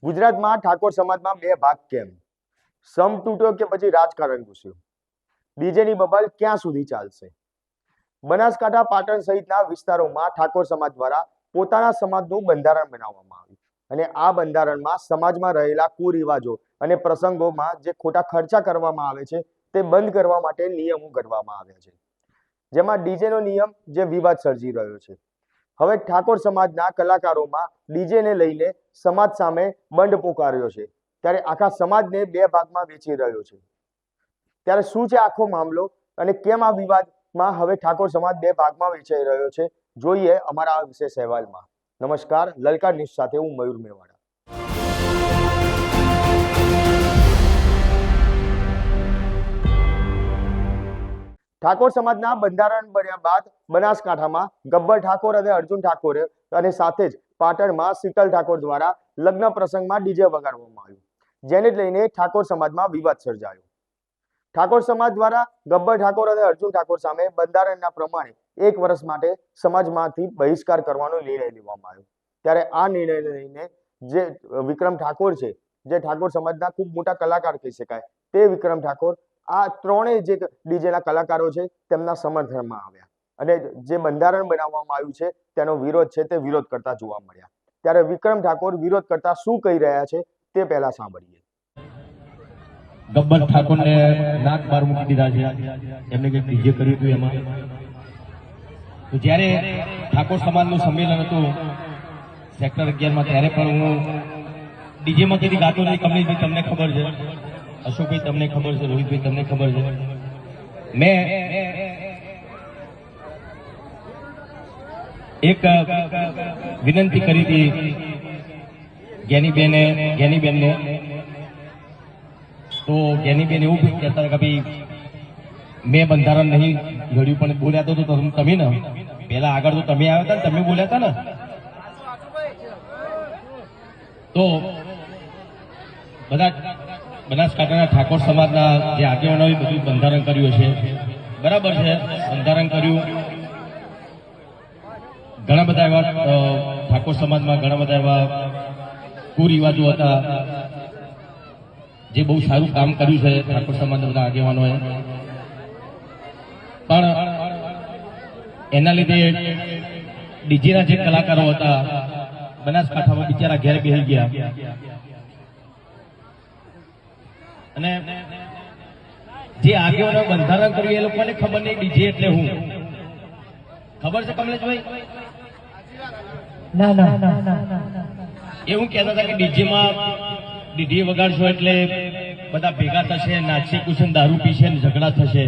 ગુજરાતમાં ઠાકોર સમાજમાં બે ભાગ કેમ? સમ તૂટ્યો કે પછી રાજકારણ ઘૂસ્યું? ડીજેની બબલ ક્યાં સુધી ચાલશે? બનાસકાંઠા, પાટણ સહિતના વિસ્તારોમાં ઠાકોર સમાજ દ્વારા પોતાના સમાજનું બંધારણ બનાવવામાં આવ્યું અને આ બંધારણમાં સમાજમાં રહેલા કુરિવાજો અને પ્રસંગોમાં જે ખોટા ખર્ચા કરવામાં આવે છે તે બંધ કરવા માટે નિયમો ઘડવામાં આવ્યા છે, જેમાં ડીજેનો નિયમ જે વિવાદ સર્જી રહ્યો છે. હવે ઠાકોર સમાજના કલાકારોમાં ડીજેને લઈને સમાજ સામે બંધ પોકાર્યો છે, ત્યારે આખા સમાજને બે ભાગમાં વેચી રહ્યો છે. ત્યારે શું છે આખો મામલો અને કેમ આ વિવાદમાં હવે ઠાકોર સમાજ બે ભાગમાં વેચાઈ રહ્યો છે, જોઈએ અમારા આ વિશેષ અહેવાલમાં. નમસ્કાર, લલકાર ન્યૂઝ સાથે હું મયુર મેવાડા. ઠાકોર સમાજના બંધારણ બન્યા બાદ બનાસકાંઠામાં ગબ્બર ઠાકોર અને અર્જુન ઠાકોરે અને સાથે જ પાટણમાં શીતલ ઠાકોર દ્વારા લગ્ન પ્રસંગમાં ડીજે વગાડવામાં આવ્યું, જેને લઈને ઠાકોર સમાજમાં વિવાદ સર્જાયો. ઠાકોર સમાજ દ્વારા ગબ્બર ઠાકોર અને અર્જુન ઠાકોર સામે બંધારણના પ્રમાણે 1 વર્ષ માટે સમાજમાંથી બહિષ્કાર કરવાનો નિર્ણય લેવામાં આવ્યો. ત્યારે આ નિર્ણય લઈને જે વિક્રમ ઠાકોર છે, જે ઠાકોર સમાજના ખૂબ મોટા કલાકાર કહી શકાય, તે વિક્રમ ઠાકોર આ ત્રણેય જે ડીજેના કલાકારો છે તેમના સમર્થનમાં આવ્યા અને જે બંધારણ બનાવવામાં આવ્યું છે તેનો વિરોધ છે તે વિરોધ કરતા જોવા મળ્યા. ત્યારે વિક્રમ ઠાકોર વિરોધ કરતા શું કહી રહ્યા છે તે પહેલા સાંભળીએ. ગબ્બર ઠાકોરને નાક બાર મૂકી દીધા છે, એમને કંઈક ડીજે કર્યું હતું. એમાં તો જ્યારે ઠાકોર સમાજનું સંમેલન હતું સેક્ટર 11માં, ત્યારે પણ હું ડીજેમાં કદી ગાતો નહીં. કમલેશભાઈ તમને ખબર છે, અશોકભાઈ તમને ખબર છે, રોહિતભાઈ તમને ખબર છે. મેં એક વિનંતી કરી હતી જ્ઞાનીબેનને, તો જ્ઞાનીબેન એવું કહેતા કે ભાઈ મેં બંધારણ નહીં ઘડ્યું, પણ બોલ્યા તો તમે ને પહેલા આગળ તો તમે આવ્યા હતા ને તમે બોલ્યા હતા ને. તો બધા બનાસકાંઠાના ઠાકોર સમાજના જે આગેવાનોએ બધું બંધારણ કર્યું છે, બરાબર છે, બંધારણ કર્યું. ઘણા બધા એવા ઠાકોર સમાજમાં ઘણા બધા એવા કુરિવાજો હતા, જે બહુ સારું કામ કર્યું છે ઠાકોર સમાજના બધા આગેવાનોએ, પણ એના લીધે ડીજેના જે કલાકારો હતા બનાસકાંઠામાં બિચારા ઘેર બેસી ગયા. અને જે આગેવાનો બંધારણ કર્યું એ લોકોને ખબર નહીં ડીજે એટલે હું. ખબર છે કમલેશભાઈ? એવું કહેતા હતા કે ડીજે વગાડશો એટલે બધા ભેગા થશે, નાચશે, કુશન, દારૂ પીશે ને ઝઘડા થશે.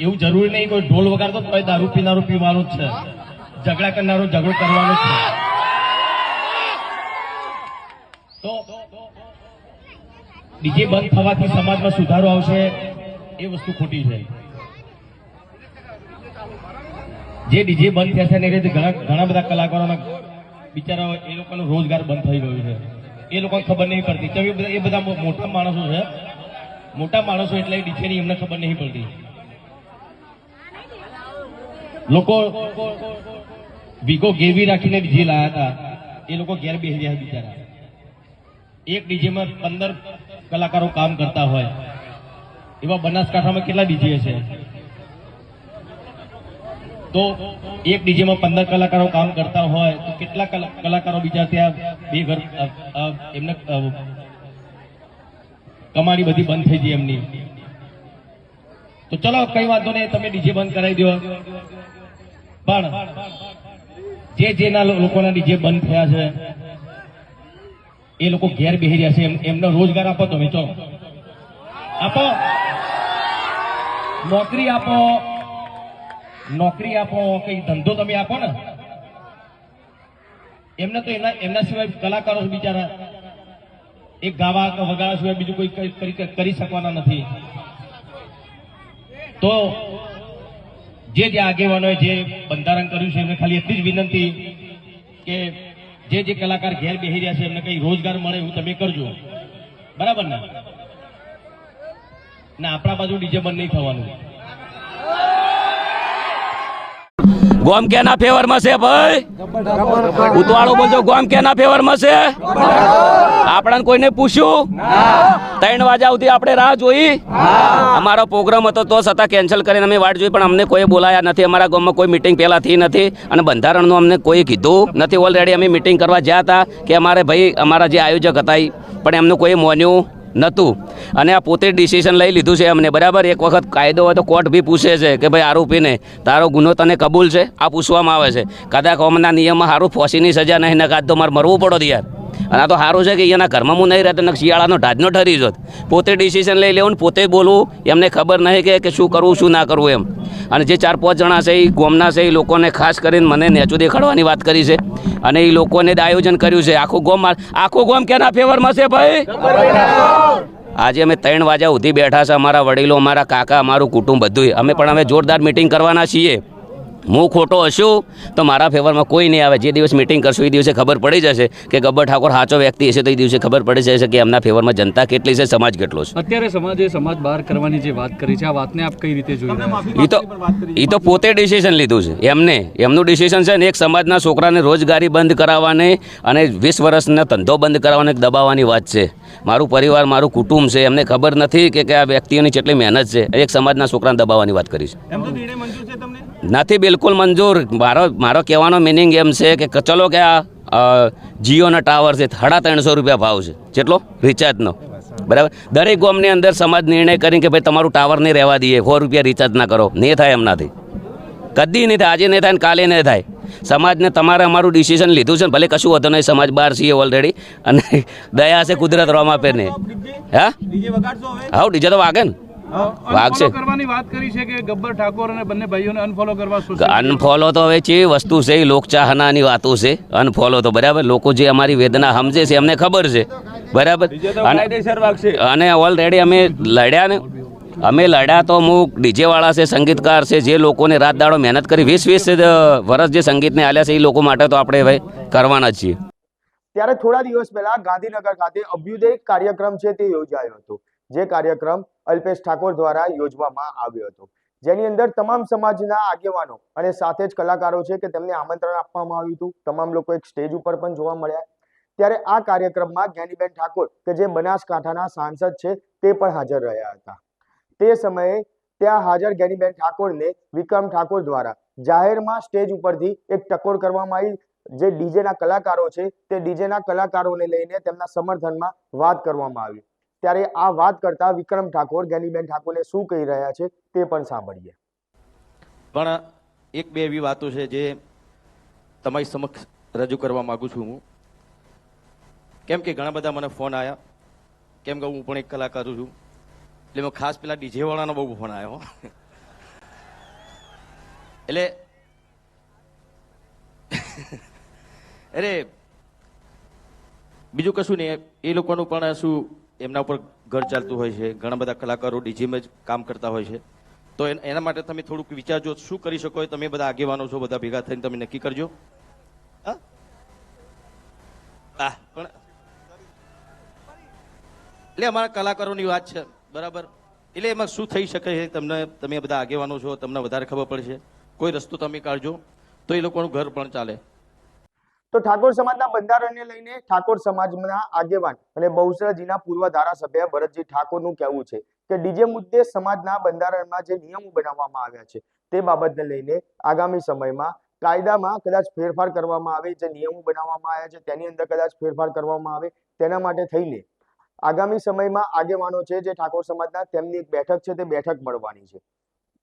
એવું જરૂરી નહીં. કોઈ ઢોલ વગાડતો તો દારૂ પીનારો પીવાનું જ છે, ઝઘડા કરનારો ઝઘડો કરવાનો જ છે. તો ડીજે બંધ થવાથી સમાજમાં સુધારો આવશે એ વસ્તુ ખોટી છે. જે ડીજે બંધ થશે ને એ રીતે ઘણા બધા કલાકારોના બિચારા એ લોકોનો રોજગાર બંધ થઈ ગયો છે, એ લોકોને ખબર નહીં પડતી. એ બધા મોટા માણસો છે, મોટા માણસો એટલે ડીજેની એમને ખબર નહીં પડતી. લોકો વીગો ગેરવી રાખીને ડીજે લાયા હતા, એ લોકો ઘેર બેસી રહ્યા બિચારા. એક ડીજેમાં 15 કલાકારો કામ કરતા હોય, એવા બનાસકાંઠામાં કેટલા ડીજે છે? તો એક ડીજેમાં 15 કલાકારો કામ કરતા હોય તો કેટલા કલાકારો બીજા ત્યાં બે ઘર એમને કમાણી બધી બંધ થઈ ગઈ એમની. તો ચલો કઈ વાંધો નહીં, તમે ડીજે બંધ કરાવી દો, પણ જેના લોકોના ડીજે બંધ થયા છે એ લોકો ઘેર બેસી રહ્યા છે, એમનો રોજગાર આપો. તમે ચલો આપો, નોકરી આપો, કઈ ધંધો તમે આપો ને. એમને તો એમના સિવાય કલાકારો બિચારા એક ગાવા વગાડવા સિવાય બીજું કોઈ કરી શકવાના નથી. તો જે આગેવાનોએ જે બંધારણ કર્યું છે એમને ખાલી એટલી જ વિનંતી કે જે કલાકાર ઘેર બેસી રહ્યા છે એમને કઈ રોજગાર મળે એવું તમે કરજો, બરાબર ને? આપણા બાજુ ડીજે બંધ નહીં થવાનું. ગોમ કેના ફેવરમાં છે ભાઈ? ઉતવાળો બોલજો, ગોમ કેના ફેવરમાં છે? આપણને કોઈને પૂછ્યું? 3 વાગ્યા સુધી આપણે રાહ જોઈ. અમારો પ્રોગ્રામ હતો તો છતાં કેન્સલ કરીને અમે વાટ જોઈ, પણ અમને કોઈ બોલાયા નથી. અમારા ગામમાં કોઈ મિટિંગ પહેલા થઈ નથી અને બંધારણનું અમને કોઈ કીધું નથી. ઓલરેડી અમે મિટિંગ કરવા ગયા હતા કે અમારે ભાઈ અમારા જે આયોજક હતા પણ એમનું કોઈ માન્યું નહોતું અને આ પોતે ડિસિઝન લઈ લીધું છે અમને. બરાબર, એક વખત કાયદો હોય તો કોર્ટ બી પૂછે છે કે ભાઈ આરોપીને તારો ગુનો તને કબૂલ છે? આ પૂછવામાં આવે છે. કદાચ અમના નિયમમાં સારું ફોસીની સજા નહીં નકાત તો મારે મરવું પડો યાર. અને આ તો સારું છે કે અહીંયાના ઘરમાં હું નહીં રહેતો, શિયાળાનો ઢાજનો ઠરી જોત. પોતે ડિસિઝન લઈ લેવું, પોતે બોલવું, એમને ખબર નહીં કે શું કરવું શું ના કરવું એમ. અને જે 4-5 જણા છે એ ગોમના છે, એ લોકોને ખાસ કરીને મને નેચું દેખાડવાની વાત કરી છે અને એ લોકોને જ આયોજન કર્યું છે. આખું ગોમ કેના ફેવરમાં છે ભાઈ? આજે અમે 3 વાગ્યા સુધી બેઠા છે. અમારા વડીલો, અમારા કાકા, અમારું કુટુંબ બધું. અમે પણ હવે જોરદાર મિટિંગ કરવાના છીએ. હું ખોટો હશું તો મારા ફેવરમાં કોઈ નહીં આવે. જે દિવસ મિટિંગ કરશું એ દિવસે ખબર પડી જશે કે ગબ્બર ઠાકોર સાચો વ્યક્તિ હશે તો એ દિવસે ખબર પડી જશે કે એમના ફેવરમાં જનતા કેટલી છે, સમાજ કેટલો છે. અત્યારે સમાજ બહાર કરવાની જે વાત કરી છે, આ વાતને આપ કઈ રીતે જોઈ રહ્યા છો? એ તો પોતે ડિસિઝન લીધું છે એમનું ડિસિઝન છે ને. એક સમાજના છોકરાને રોજગારી બંધ કરાવવાની અને 20 વર્ષનો ધંધો બંધ કરાવવાનો દબાવવાની વાત છે. મારું પરિવાર, મારું કુટુંબ છે, એમને ખબર નથી કે આ વ્યક્તિઓની કેટલી મહેનત છે. એક સમાજના છોકરાને દબાવવાની વાત કરી છે. નથી બિલકુલ મંજૂર. મારો કહેવાનો મિનિંગ એમ છે કે ચલો કે આ જીઓના ટાવર છે, 350 રૂપિયા ભાવ છે. કેટલો રિચાર્જનો? બરાબર, દરેક ગામની અંદર સમાજ નિર્ણય કરીને કે ભાઈ તમારું ટાવર નહીં રહેવા દઈએ, 100 રૂપિયા રિચાર્જ ના કરો. નહીં થાય એમનાથી, કદી નહીં થાય. આજે નહીં થાય ને કાલે નહીં થાય. સમાજને તમારે અમારું ડિસિઝન લીધું છે ને, ભલે કશું હતું નહીં, સમાજ બહાર છીએ ઓલરેડી અને દયા છે કુદરત રોમાપે ને. હા ડીજે તો વાગે ને, વાગશે. કરવાની વાત કરી છે કે ગબ્બર ઠાકોર અને બંને ભાઈઓને અનફોલો કરવા. અનફોલો તો હવે છે વસ્તુ છે, એ લોકચાહનાની વાતો છે. અનફોલો તો બરાબર, લોકો જે અમારી વેદના સમજે છે એમને ખબર છે. બરાબર, અને ઓલરેડી અમે લડ્યા તો અમુક ડીજેવાળા છે, સંગીતકાર છે, જે લોકોને રાત દાડો મહેનત કરી 20 વર્ષ જે સંગીતને આલ્યા છે એ લોકો માટે તો આપણે હવે કરવાના જ છીએ. ત્યારે થોડા દિવસ પહેલા ગાંધીનગર ખાતે અભ્યુદય કાર્યક્રમ છે તે યોજાયો હતો. જે કાર્યક્રમ અલ્પેશ ઠાકોર દ્વારા યોજવામાં આવ્યો હતો, જેની અંદર તમામ સમાજના આગેવાનો અને સાથે જ કલાકારો છે કે તેમને આમંત્રણ આપવામાં આવ્યું હતું. તમામ લોકો એક સ્ટેજ ઉપર પણ જોવા મળ્યા. ત્યારે આ કાર્યક્રમમાં જ્ઞાનીબેન ઠાકોર કે જે બનાસકાંઠાના સાંસદ છે તે પણ હાજર રહ્યા હતા. તે સમયે ત્યાં હાજર જ્ઞાનીબેન ઠાકોરને વિક્રમ ઠાકોર દ્વારા જાહેરમાં સ્ટેજ ઉપરથી એક ટકોર કરવામાં આવી. જે ડીજેના કલાકારો છે તે ડીજેના કલાકારોને લઈને તેમના સમર્થનમાં વાત કરવામાં આવી. ત્યારે આ વાત કરતા વિક્રમ ઠાકોર જ્ઞાનીબેન ઠાકોરને શું કહી રહ્યા છે તે પણ સાંભળીએ. પણ 1-2 એવી વાતો છે જે તમારી સમક્ષ રજૂ કરવા માંગુ છું હું. કેમ કે ઘણા બધા મને ફોન આવ્યા, કેમ કે હું પણ એક કલાકાર છું એટલે મેં ખાસ પેલા ડીજે વાળાનો બહુ ફોન આવ્યો. એટલે અરે બીજું કશું નહીં, એ લોકોનું પણ શું એમના ઉપર ઘર ચાલતું હોય છે. ઘણા બધા કલાકારો ડીજીમાં જ કામ કરતા હોય છે. તો એના માટે તમે થોડુંક વિચારજો શું કરી શકો. તમે બધા આગેવાનો છો, બધા ભેગા થઈને તમે નક્કી કરજો. પણ એટલે અમારા કલાકારોની વાત છે, બરાબર. એટલે એમાં શું થઈ શકે છે તમે બધા આગેવાનો છો, તમને વધારે ખબર પડશે. કોઈ રસ્તો તમે કાઢજો તો એ લોકોનું ઘર પણ ચાલે. તો ઠાકોર સમાજના બંધારણને લઈને ઠાકોર સમાજના આગેવાન અને બહુચરાજીના પૂર્વ ધારાસભ્ય ભરતજી ઠાકોરનું કહેવું છે કે ડીજે મુદ્દે સમાજના બંધારણમાં જે નિયમો બનાવવામાં આવ્યા છે તે બાબતને લઈને આગામી સમયમાં કાયદામાં કદાચ ફેરફાર કરવામાં આવે. જે નિયમો બનાવવામાં આવ્યા છે તેની અંદર કદાચ ફેરફાર કરવામાં આવે. તેના માટે થઈને આગામી સમયમાં આગેવાનો છે જે ઠાકોર સમાજના, તેમની એક બેઠક છે તે બેઠક મળવાની છે.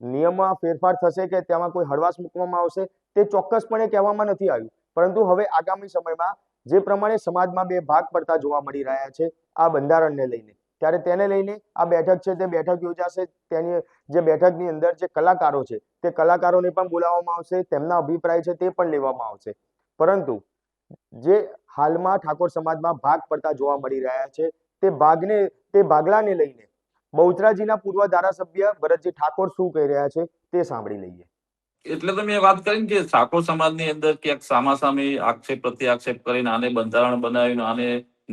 નિયમમાં ફેરફાર થશે કે તેમાં કોઈ હળવાશ મૂકવામાં આવશે તે ચોક્કસપણે કહેવામાં નથી આવ્યું. પરંતુ હવે આગામી સમયમાં જે પ્રમાણે સમાજમાં 2 ભાગ પડતા જોવા મળી રહ્યા છે આ બંધારણને લઈને, ત્યારે તેને લઈને આ બેઠક છે તે બેઠક યોજાશે. તેની જે બેઠકની અંદર જે કલાકારો છે તે કલાકારોને પણ બોલાવવામાં આવશે, તેમના અભિપ્રાય છે તે પણ લેવામાં આવશે. પરંતુ જે હાલમાં ઠાકોર સમાજમાં ભાગ પડતા જોવા મળી રહ્યા છે તે ભાગલાને લઈને બહુચરાજીના પૂર્વ ધારાસભ્ય ભરતજી ઠાકોર શું કહી રહ્યા છે તે સાંભળી લઈએ. એટલે તો મેં વાત કરી કે ઠાકોર સમાજની અંદર ક્યાંક સામાસામી આક્ષેપ પ્રત્યે આક્ષેપ કરીને આને બંધારણ બનાવ્યું, આને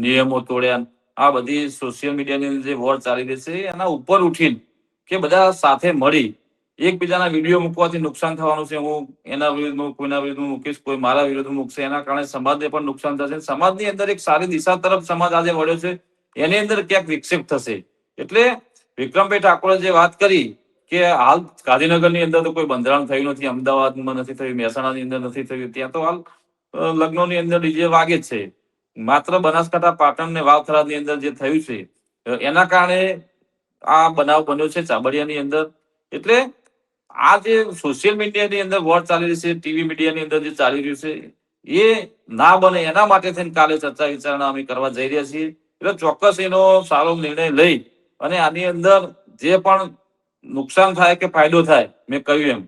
નિયમો તોડ્યા, આ બધી સોશિયલ મીડિયાની જે વોર ચાલી રહી છે એના ઉપર ઉઠીને કે બધા સાથે મળી એકબીજાના વિડીયો મૂકવાથી નુકસાન થવાનું છે. હું એના વિરુદ્ધમાં કોઈના વિરુદ્ધ મૂકીશ, કોઈ મારા વિરુદ્ધ મૂકશે, એના કારણે સમાજને પણ નુકસાન થશે. સમાજની અંદર એક સારી દિશા તરફ સમાજ આજે વળ્યો છે, એની અંદર ક્યાંક વિક્ષેપ થશે. એટલે વિક્રમભાઈ ઠાકોરે જે વાત કરી કે હાલ ગાંધીનગરની અંદર તો કોઈ બંધારણ થયું નથી, અમદાવાદમાં નથી થયું, મહેસાણાની અંદર નથી થયું, ત્યાં તો હાલ લગ્નોની અંદર ડીજે વાગે જ છે. માત્ર બનાસકાંઠા, પાટણ ને વાવથરાની અંદર જે થયું છે એના કારણે આ બનાવ બન્યો છે ચાબડિયાની અંદર. એટલે આ જે સોશિયલ મીડિયાની અંદર વોર ચાલી રહી છે, ટીવી મીડિયાની અંદર જે ચાલી રહ્યું છે, એ ના બને એના માટે થઈને કાલે ચર્ચા વિચારણા અમે કરવા જઈ રહ્યા છીએ. એટલે ચોક્કસ એનો સારો નિર્ણય લઈ અને આની અંદર જે પણ નુકસાન થાય કે ફાયદો થાય, મેં કહ્યું એમ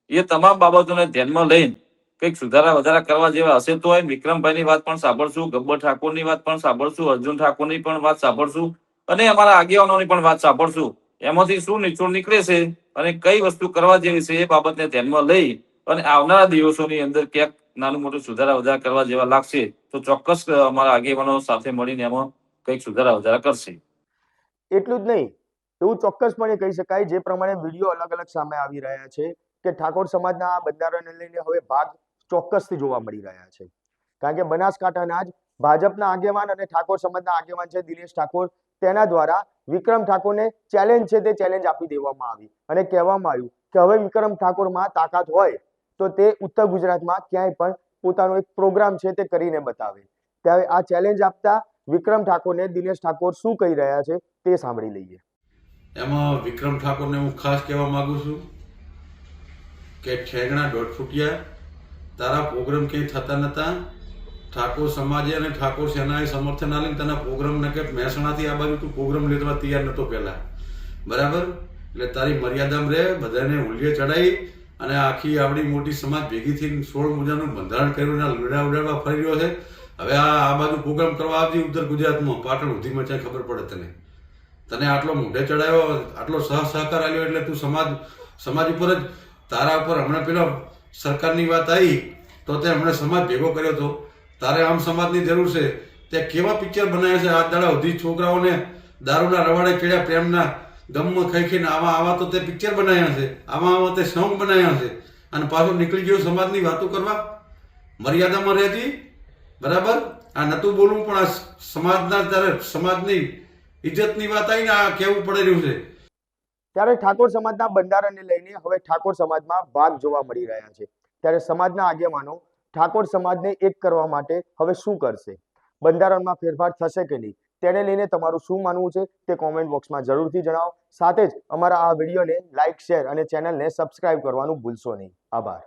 એ તમામ બાબતોને ધ્યાનમાં લઈને કંઈક સુધારા વધારા કરવા જેવા હશે તો વિક્રમભાઈની વાત પણ સાંભળશું, ગબ્બર ઠાકોરની વાત પણ સાંભળશું, અર્જુન ઠાકોરની પણ વાત સાંભળશું અને અમારા આગેવાનોની પણ વાત સાંભળશું. એમાંથી શું નિચોડ નીકળે છે અને કઈ વસ્તુ કરવા જેવી છે એ બાબતને ધ્યાનમાં લઈ અને આવનારા દિવસોની અંદર ક્યાંક નાનું મોટું સુધારા વધારા કરવા જેવા લાગશે તો ચોક્કસ અમારા આગેવાનો સાથે મળીને એમાં કંઈક સુધારા વધારા કરશે. એટલું જ નહીં, એવું ચોક્કસપણે કહી શકાય જે પ્રમાણે વિડીયો અલગ અલગ સામે આવી રહ્યા છે કે ઠાકોર સમાજના આ બંધારણને લઈને હવે ભાગ ચોક્કસથી જોવા મળી રહ્યા છે. કારણ કે બનાસકાંઠાના જ ભાજપના આગેવાન અને ઠાકોર સમાજના આગેવાન છે દિનેશ ઠાકોર, તેના દ્વારા વિક્રમ ઠાકોરને ચેલેન્જ છે તે ચેલેન્જ આપી દેવામાં આવી અને કહેવામાં આવ્યું કે હવે વિક્રમ ઠાકોરમાં તાકાત હોય તો તે ઉત્તર ગુજરાતમાં ક્યાંય પણ પોતાનો એક પ્રોગ્રામ છે તે કરીને બતાવે. ત્યારે આ ચેલેન્જ આપતા વિક્રમ ઠાકોરને દિનેશ ઠાકોર શું કહી રહ્યા છે તે સાંભળી લઈએ. એમાં વિક્રમ ઠાકોરને હું ખાસ કહેવા માંગુ છું કે ઠેગણા દોઢ ફૂટિયા, તારા પ્રોગ્રામ ક્યાંય થતા નતા. ઠાકોર સમાજે અને ઠાકોર સેનાએ સમર્થન આલીને તને પ્રોગ્રામ કે મહેસાણાથી આ બાજુ તું પ્રોગ્રામ લેવા તૈયાર નતો પહેલા, બરાબર? એટલે તારી મર્યાદામાં રહે, બધાને હુલિયે ચડાવી અને આખી આવડી મોટી સમાજ ભેગી થઈને 16 મુજાનું બંધારણ કર્યું, લડા ઉડાડવા ફરી રહ્યો છે. હવે આ બાજુ પ્રોગ્રામ કરવા આવતી ઉત્તર ગુજરાતમાં પાટણ સુધીમાં ક્યાં ખબર પડે તને આટલો મોઢે ચડાવ્યો, આટલો સહકાર આપ્યો એટલે તું સમાજ ઉપર જ તારા ઉપર હમણાં પેલા સરકારની વાત આવી તો તે હમણાં સમાજ ભેગો કર્યો હતો. તારે આમ સમાજની જરૂર છે. તે કેવા પિક્ચર બનાવ્યા છે આજ દાડા સુધી, છોકરાઓને દારૂના રવાડે ચડ્યા, પ્રેમના ગમમાં ખાઈ ખાઈને આવા તો તે પિક્ચર બનાવ્યા છે, આવા તે સોંગ બનાવ્યા છે અને પાછો નીકળી ગયો સમાજની વાતો કરવા. મર્યાદામાં રહેતી, બરાબર? આ નતું બોલવું પણ આ સમાજના ત્યારે સમાજની ઇજ્જતની વાત આવીને આ કેવું પડી રહ્યું છે. ત્યારે ઠાકોર સમાજના બંધારણને લઈને હવે ઠાકોર સમાજમાં ભાગ જોવા મળી રહ્યા છે. ત્યારે સમાજના આગેવાનો ઠાકોર સમાજને એક કરવા માટે હવે શું કરશે? બંધારણમાં ફેરફાર થશે કે નહીં? તેને લઈને તમારું શું માનવું છે તે કોમેન્ટ બોક્સમાં જરૂરથી જણાવો. સાથે જ અમારા આ વિડીયોને લાઇક, શેર અને ચેનલને સબસ્ક્રાઇબ કરવાનું ભૂલશો નહીં. આભાર.